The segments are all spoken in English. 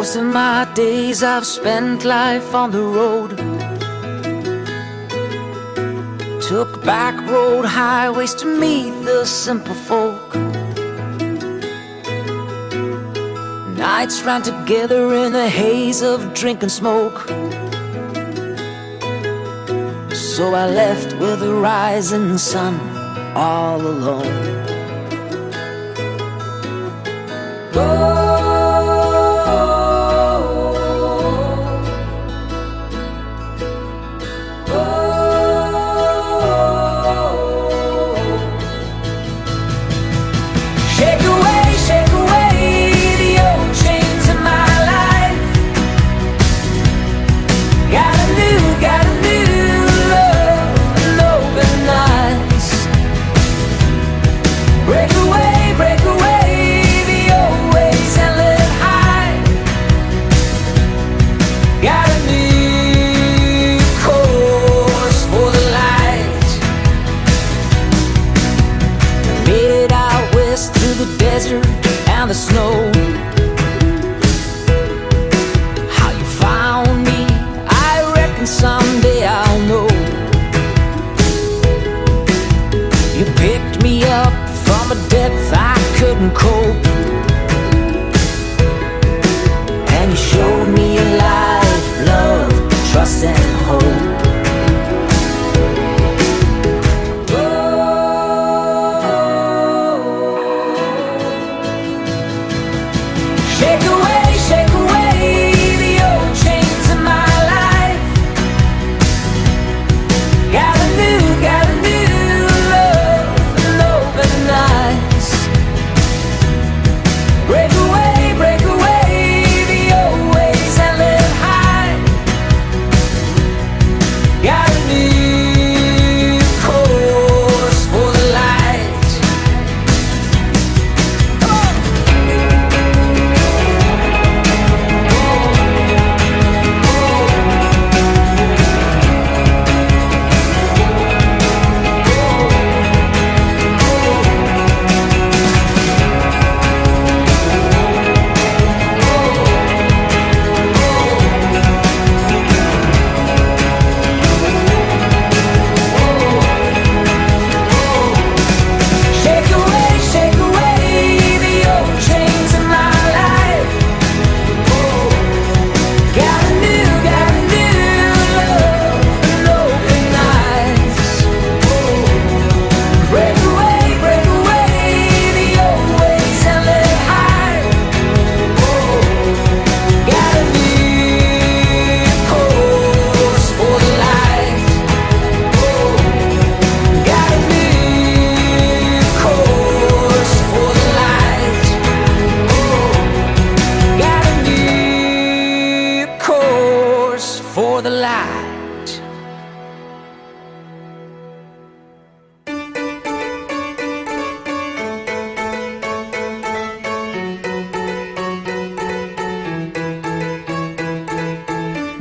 Most of my days I've spent life on the road. Took back road highways to meet the simple folk. Nights ran together in the haze of drink and smoke. So I left with the rising sun all alone. And the snow. How you found me, I reckon someday I'll know. You picked me up from a depth I couldn't cope, and you showed me a life, love, trust and hope. For the light.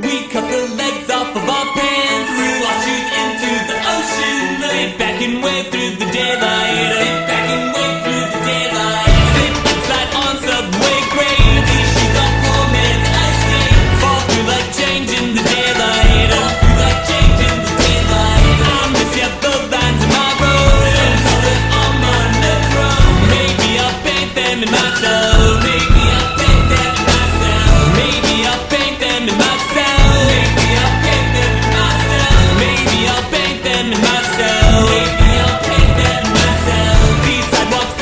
We cut the legs off of our pants, threw our shoes into the ocean, sit back and wave through the daylight, sit back and wave through the daylight, slip and slide on subway grades, these shoes are poor man's ice skates, fall through like change in the daylight, fall through like change in the daylight. I miss ya both lines of my road, some color on my metro. Maybe I'll paint them in myself, maybe I'll paint them in myself, maybe I'll paint them in myself, maybe I'll paint them in myself, maybe I'll paint them in myself, maybe I'll paint them in myself. These sidewalks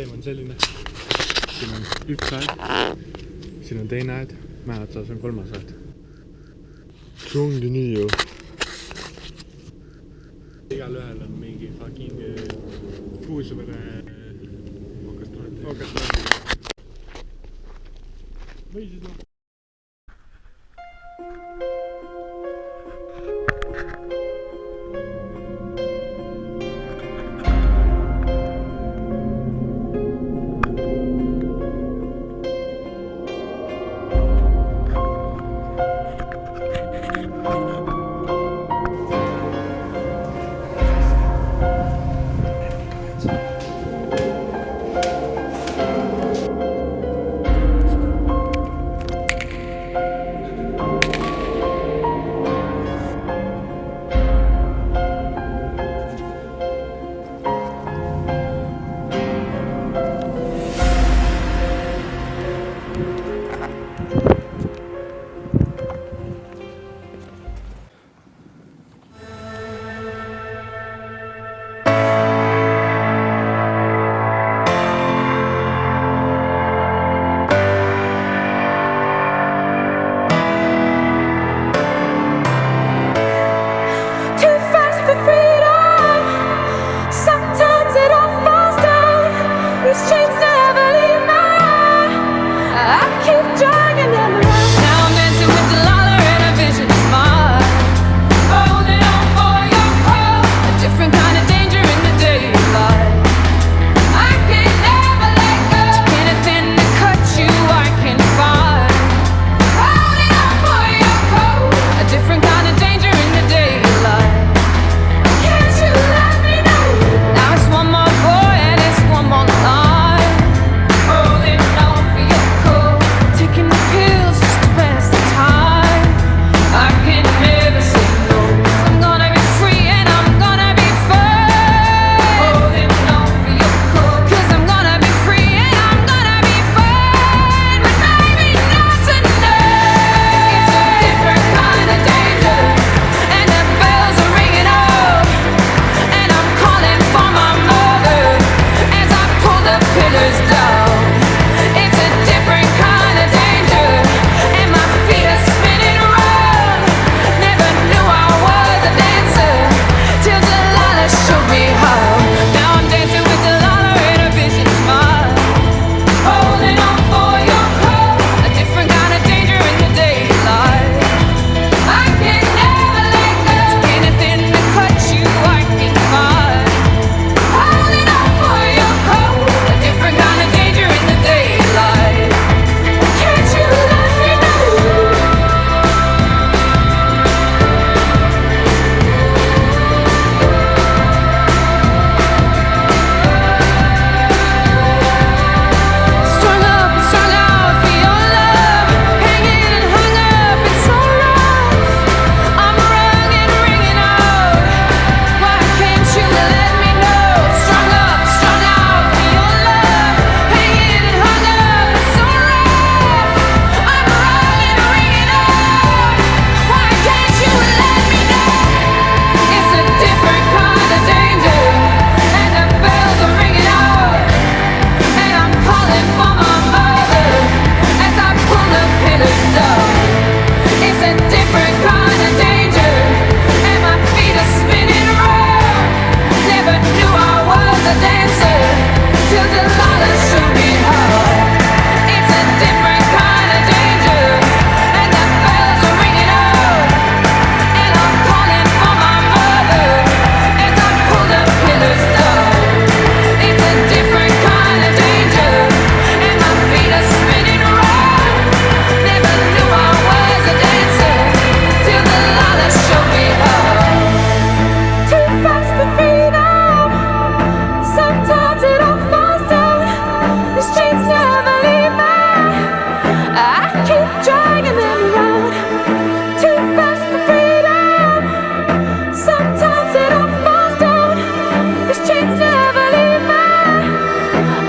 süsteem on selline. Siin on üks aed, siin on teine aed, mäe otsas on kolmas aed. See ongi nii ju. Igal ühel on mingi fucking kuusuvene okastraadi. Või siis noh.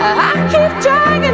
I keep trying.